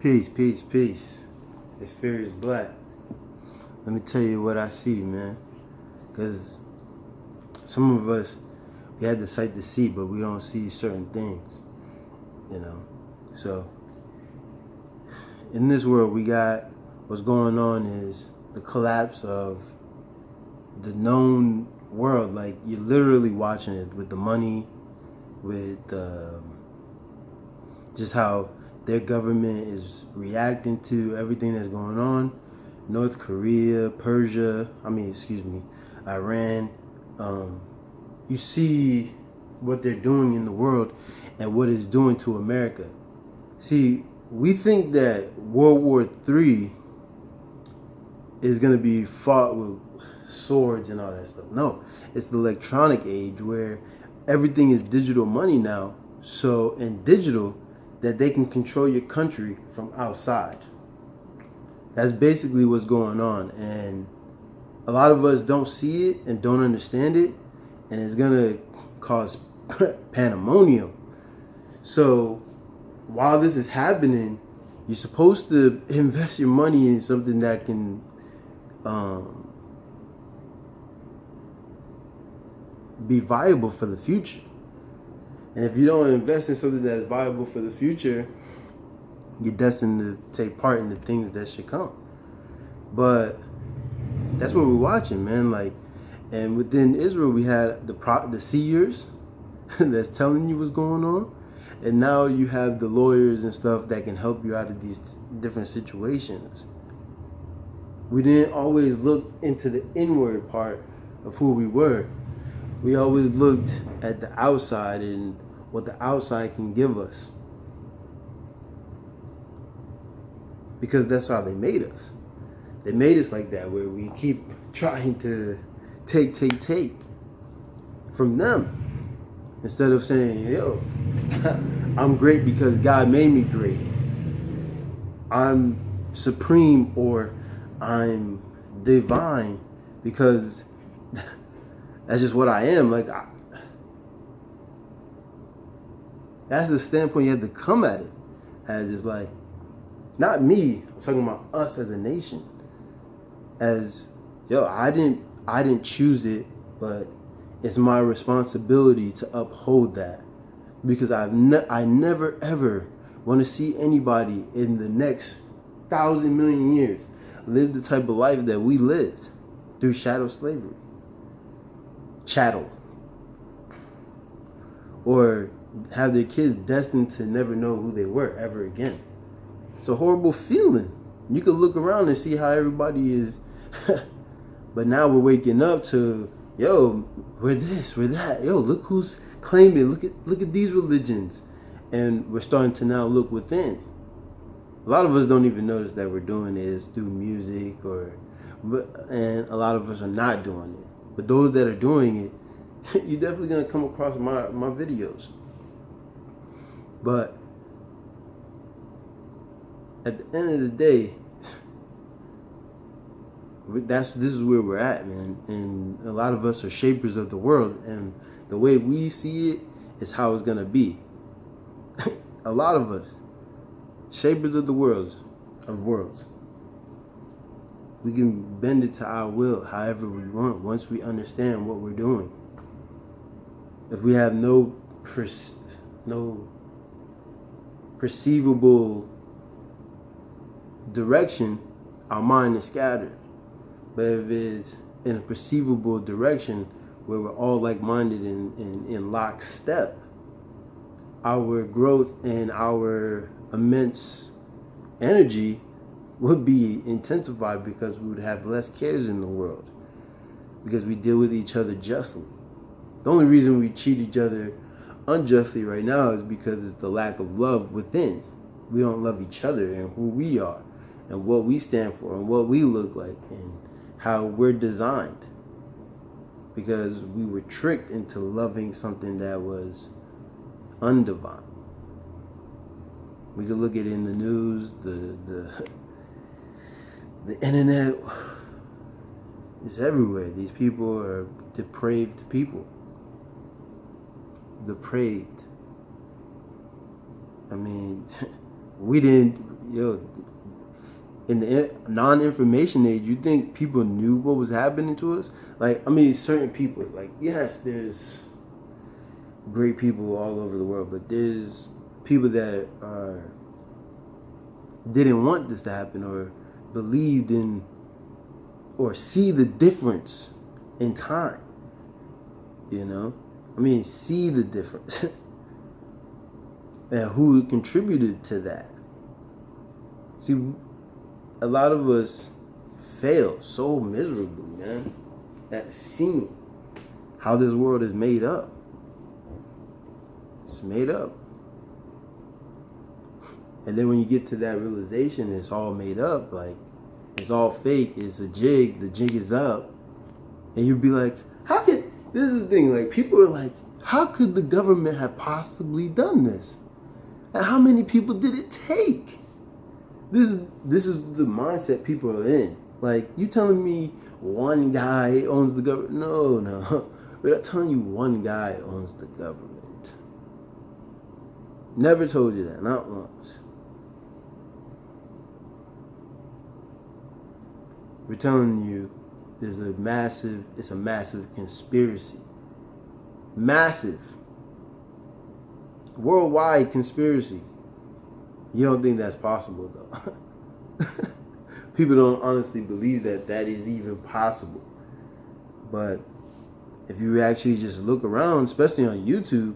Peace, peace, peace. It's Furious Black. Let me tell you what I see, man. Because some of us, we had the sight to see, but we don't see certain things, you know. So, in this world, we got what's going on is the collapse of the known world. Like, you're literally watching it with the money, with just how their government is reacting to everything that's going on. North Korea, Iran. You see what they're doing in the world and what it's doing to America. See, we think that World War III is going to be fought with swords and all that stuff. No, it's the electronic age where everything is digital money now. So, in digital, that they can control your country from outside. That's basically what's going on. And a lot of us don't see it and don't understand it. And it's going to cause pandemonium. So while this is happening, you're supposed to invest your money in something that can be viable for the future. And if you don't invest in something that's viable for the future, you're destined to take part in the things that should come. But that's what we're watching, man. Like, and within Israel, we had the seers that's telling you what's going on, and now you have the lawyers and stuff that can help you out of these different situations. We didn't always look into the inward part of who we were. We always looked at the outside and what the outside can give us. Because that's how they made us. They made us like that, where we keep trying to take from them. Instead of saying, yo, I'm great because God made me great. I'm supreme, or I'm divine because that's just what I am. Like, that's the standpoint you have to come at it as. It's like, not me, I'm talking about us as a nation. As, yo, I didn't choose it, but it's my responsibility to uphold that. Because I never ever want to see anybody in the next 1,000 million years live the type of life that we lived through shadow slavery. Chattel. Or have their kids destined to never know who they were ever again. It's a horrible feeling. You can look around and see how everybody is. But now we're waking up to, yo, we're this, we're that. Yo, look who's claiming. Look at these religions. And we're starting to now look within. A lot of us don't even notice that we're doing this through music, and a lot of us are not doing it. But those that are doing it, you're definitely gonna come across my videos. But at the end of the day, this is where we're at, man. And a lot of us are shapers of the world, and the way we see it is how it's gonna be. A lot of us, shapers of the worlds. We can bend it to our will however we want once we understand what we're doing. If we have no perceivable direction, our mind is scattered. But if it's in a perceivable direction where we're all like-minded and in lockstep, our growth and our immense energy would be intensified, because we would have less cares in the world, because we deal with each other justly. The only reason we treat each other unjustly right now is because it's the lack of love within. We don't love each other and who we are and what we stand for and what we look like and how we're designed, because we were tricked into loving something that was undivine. We could look at it in the news, the internet. It's everywhere. These people are depraved people. Depraved. I mean, we didn't, yo, in the non-information age, you think people knew what was happening to us? Like, I mean, certain people, like, yes, there's great people all over the world, but there's people that didn't want this to happen, or believed in, or see the difference in time. You know, I mean, see the difference and who contributed to that. See, a lot of us fail so miserably, man, at seeing how this world is made up. It's made up. And then when you get to that realization, it's all made up, like, it's all fake, it's a jig, the jig is up. And you'd be like, how could, this is the thing, like, people are like, how could the government have possibly done this? And how many people did it take? This is the mindset people are in. Like, you telling me one guy owns the government? No. We're not telling you one guy owns the government. Never told you that, not once. We're telling you it's a massive conspiracy. Massive. Worldwide conspiracy. You don't think that's possible, though. People don't honestly believe that is even possible. But if you actually just look around, especially on YouTube,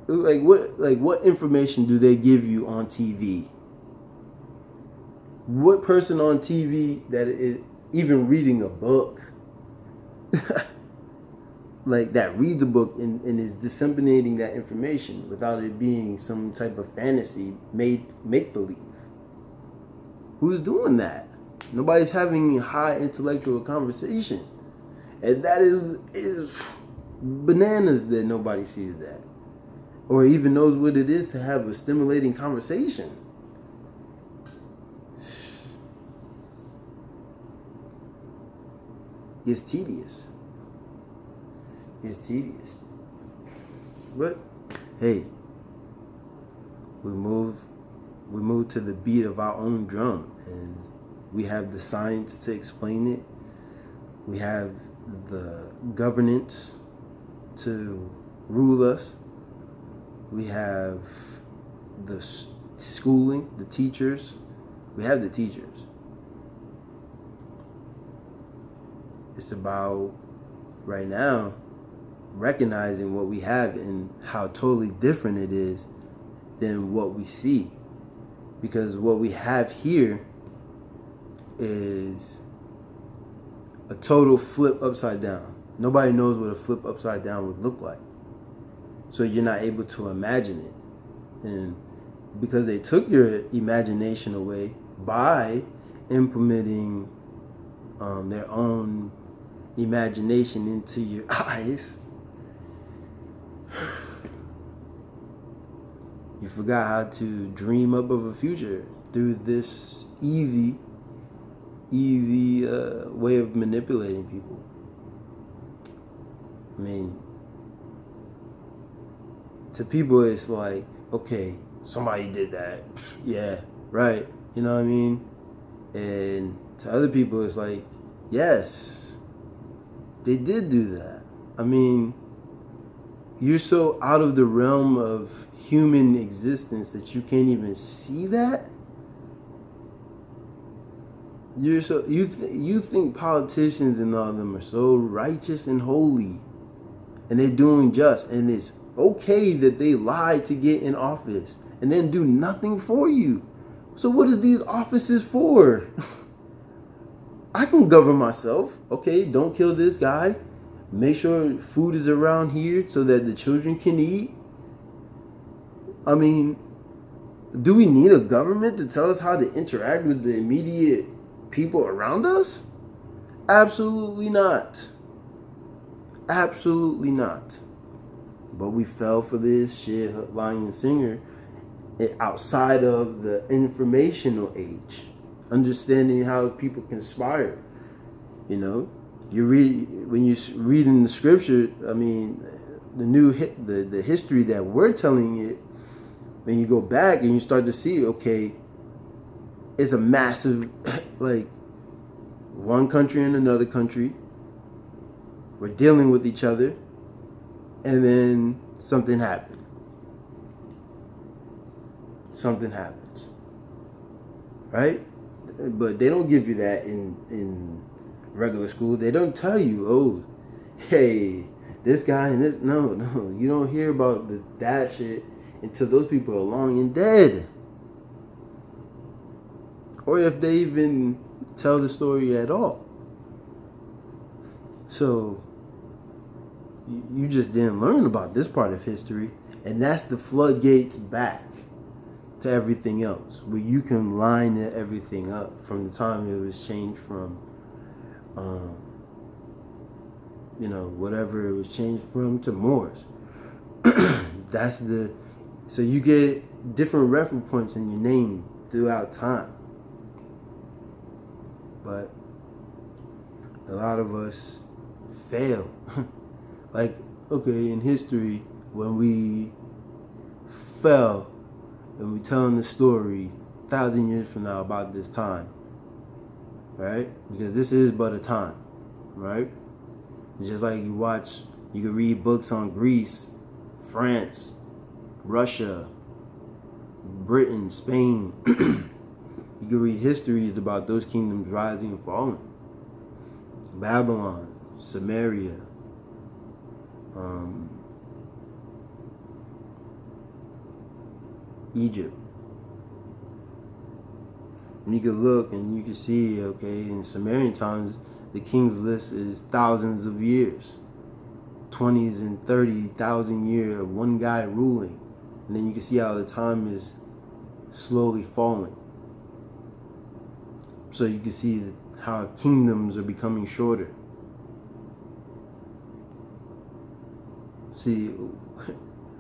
what information do they give you on TV? What person on TV that is even reading a book, like, that reads a book and is disseminating that information without it being some type of fantasy make-believe? Who's doing that? Nobody's having high intellectual conversation. And that is bananas that nobody sees that. Or even knows what it is to have a stimulating conversation. It's tedious. But hey, we move to the beat of our own drum, and we have the science to explain it. We have the governance to rule us. We have the schooling, the teachers. We have the teachers. It's about, right now, recognizing what we have and how totally different it is than what we see. Because what we have here is a total flip upside down. Nobody knows what a flip upside down would look like. So you're not able to imagine it. And because they took your imagination away by implementing their own imagination into your eyes, you forgot how to dream up of a future through this easy way of manipulating people. I mean, to people it's like, okay, somebody did that. Yeah, right. You know what I mean? And to other people it's like, yes, they did do that. I mean, you're so out of the realm of human existence that you can't even see that. You think politicians and all of them are so righteous and holy, and they're doing just, and it's okay that they lie to get in office and then do nothing for you. So what is these offices for? I can govern myself. Okay, don't kill this guy. Make sure food is around here so that the children can eat. I mean, do we need a government to tell us how to interact with the immediate people around us? Absolutely not. Absolutely not. But we fell for this shit, lying and singer, outside of the informational age. Understanding how people conspire. You know, when you read in the scripture, I mean, the history that we're telling it And you go back and you start to see, okay, it's a massive, like, one country and another country. We're dealing with each other. And then something happened. Something happens. Right? But they don't give you that in regular school. They don't tell you, oh, hey, this guy and this. No. You don't hear about that shit until those people are long and dead. Or if they even tell the story at all. So you just didn't learn about this part of history. And that's the floodgates back to everything else, where you can line everything up from the time it was changed from, whatever it was changed from to Moors. So you get different reference points in your name throughout time. But a lot of us fail. Like, okay, in history, when we fell and we telling the story 1,000 years from now about this time, right? Because this is but a time, right? It's just like you can read books on Greece, France, Russia, Britain, Spain. You can read histories about those kingdoms rising and falling. Babylon, Samaria, Egypt. And you can look and you can see, okay, in Sumerian times, the king's list is thousands of years. 20s and 30,000 years of one guy ruling. And then you can see how the time is slowly falling. So you can see how kingdoms are becoming shorter. See,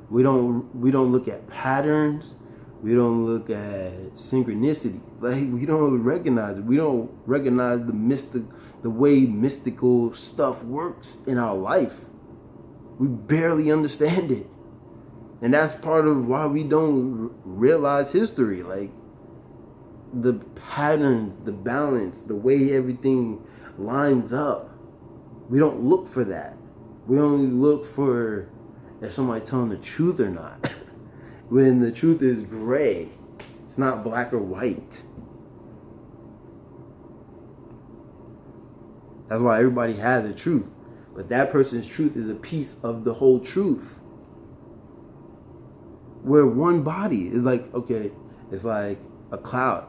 we don't look at patterns. We don't look at synchronicity. Like, we don't recognize it. We don't recognize the way mystical stuff works in our life. We barely understand it. And that's part of why we don't realize history. Like, the patterns, the balance, the way everything lines up. We don't look for that. We only look for if somebody's telling the truth or not. When the truth is gray. It's not black or white. That's why everybody has the truth. But that person's truth is a piece of the whole truth. We're one body. It's like, okay, it's like a cloud.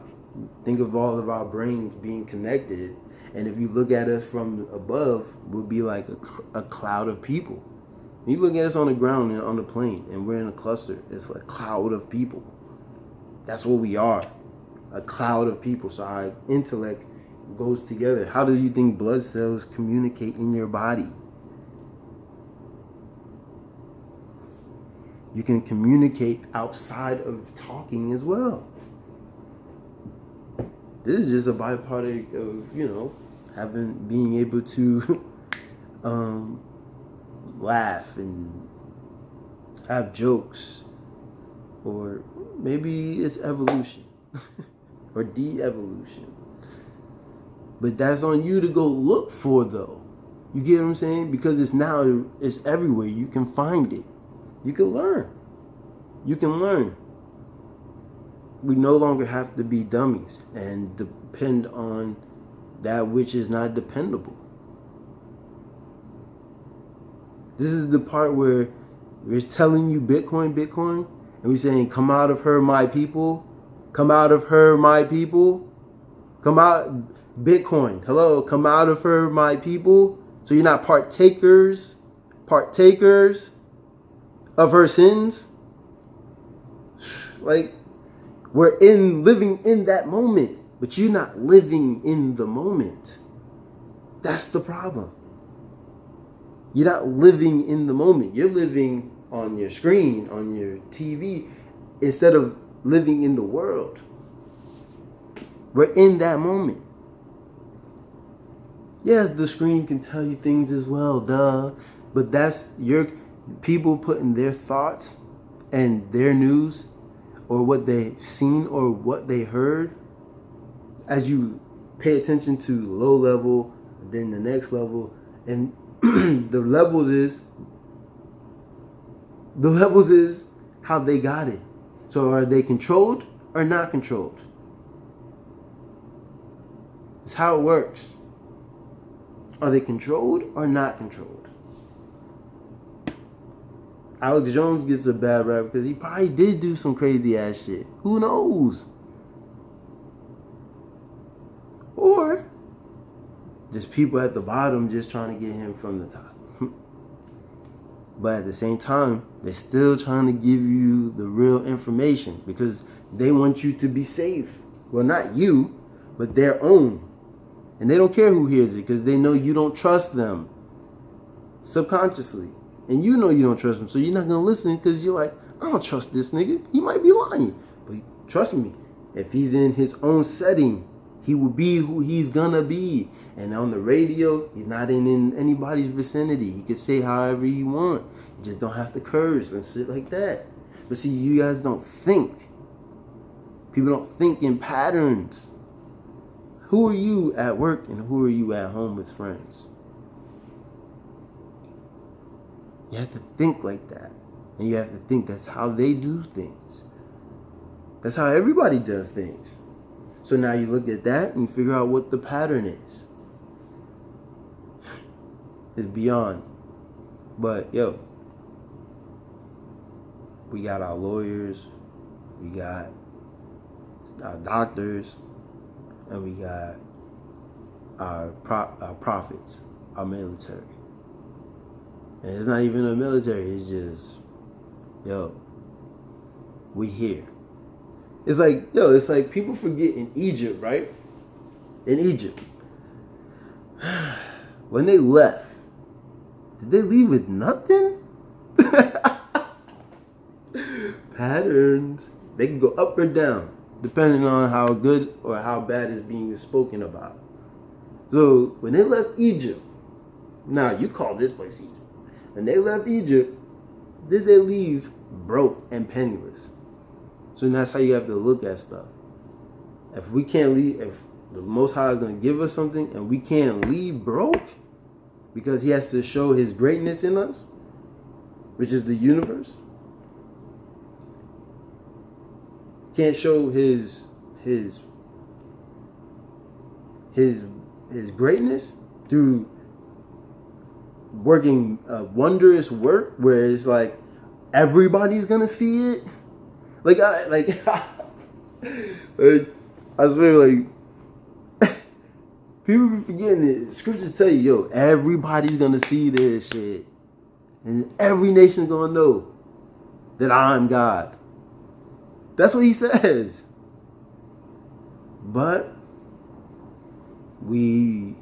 Think of all of our brains being connected. And if you look at us from above, we'll be like a cloud of people. You look at us on the ground and on the plane, and we're in a cluster. It's a cloud of people. That's what we are, a cloud of people. So our intellect goes together. How do you think blood cells communicate in your body? You can communicate outside of talking as well. This is just a byproduct of, being able to laugh and have jokes, or maybe it's evolution or de-evolution. But that's on you to go look for, though. You get what I'm saying? Because it's everywhere. You can find it. You can learn. We no longer have to be dummies and depend on that which is not dependable. This is the part where we're telling you Bitcoin, and we're saying, come out of her, my people. Come out of her, my people. Come out, Bitcoin. Hello, come out of her, my people. So you're not partakers of her sins. Like, we're living in that moment, but you're not living in the moment. That's the problem. You're not living in the moment. You're living on your screen, on your TV, instead of living in the world. We're in that moment. Yes, the screen can tell you things as well, duh. But that's your people putting their thoughts and their news or what they've seen or what they heard, as you pay attention to low level, then the next level, and the levels is how they got it. So are they controlled or not controlled? It's how it works. Are they controlled or not controlled? Alex Jones gets a bad rap because he probably did do some crazy ass shit. Who knows? Or just people at the bottom just trying to get him from the top. But at the same time, they're still trying to give you the real information because they want you to be safe. Well, not you, but their own. And they don't care who hears it because they know you don't trust them subconsciously. And you know you don't trust them, so you're not going to listen because you're like, I don't trust this nigga. He might be lying. But trust me, if he's in his own setting, he will be who he's going to be. And on the radio, he's not in anybody's vicinity. He can say however he want. You just don't have to curse and shit like that. But see, you guys don't think. People don't think in patterns. Who are you at work and who are you at home with friends? You have to think like that. And you have to think that's how they do things. That's how everybody does things. So now you look at that and figure out what the pattern is. It's beyond. But, yo, we got our lawyers, we got our doctors, and we got our prophets, our military. And it's not even a military, it's just, yo, we here. It's like people forget in Egypt, right? In Egypt, when they left, did they leave with nothing? Patterns. They can go up or down, depending on how good or how bad is being spoken about. So when they left Egypt, now you call this place Egypt. When they left Egypt, did they leave broke and penniless? So that's how you have to look at stuff. If we can't leave, if the Most High is going to give us something and we can't leave broke because he has to show his greatness in us, which is the universe, can't show his greatness through working a wondrous work where it's like everybody's gonna see it. Like I swear, like people be forgetting it. Scriptures tell you, yo, everybody's gonna see this shit, and every nation's gonna know that I'm God. That's what he says. But we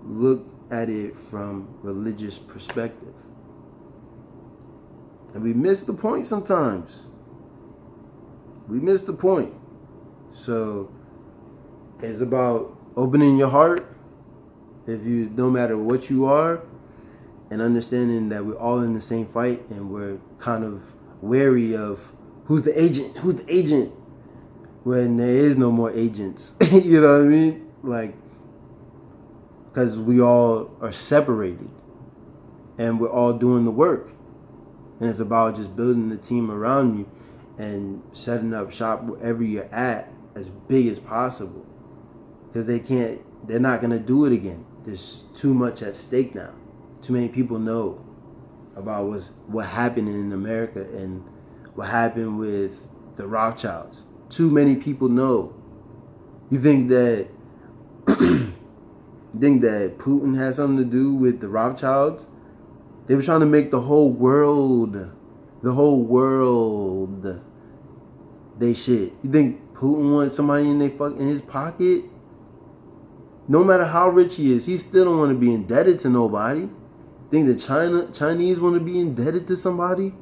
look at it from religious perspective. And we miss the point sometimes. We miss the point. So it's about opening your heart, no matter what you are, and understanding that we're all in the same fight and we're kind of wary of who's the agent when there is no more agents. You know what I mean? Like, because we all are separated and we're all doing the work. And it's about just building the team around you and setting up shop wherever you're at as big as possible. Because they're not going to do it again. There's too much at stake now. Too many people know about what happened in America and what happened with the Rothschilds. Too many people know. You think that Putin has something to do with the Rothschilds? They were trying to make the whole world they shit. You think Putin wants somebody in his pocket? No matter how rich he is, he still don't want to be indebted to nobody. Think the Chinese want to be indebted to somebody?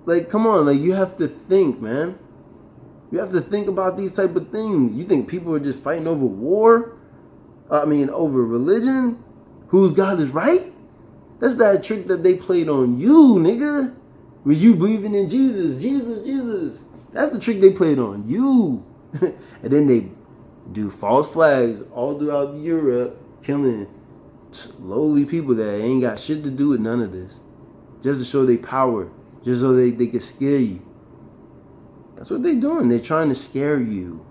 Like, come on, like, you have to think, man. You have to think about these type of things. You think people are just fighting over war? Over religion? Whose God is right? That's that trick that they played on you, nigga. with you believing in Jesus, Jesus, Jesus. That's the trick they played on you. And then they do false flags all throughout Europe, killing lowly people that ain't got shit to do with none of this, just to show their power, just so they can scare you. That's what they're doing. They're trying to scare you.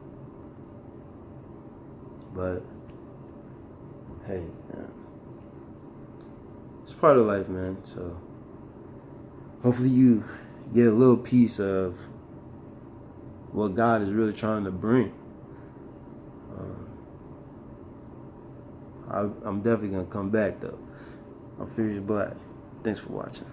But hey, man, it's part of life, man. So hopefully you get a little piece of what God is really trying to bring. I'm definitely gonna come back though. I'm Furious Black. Thanks for watching.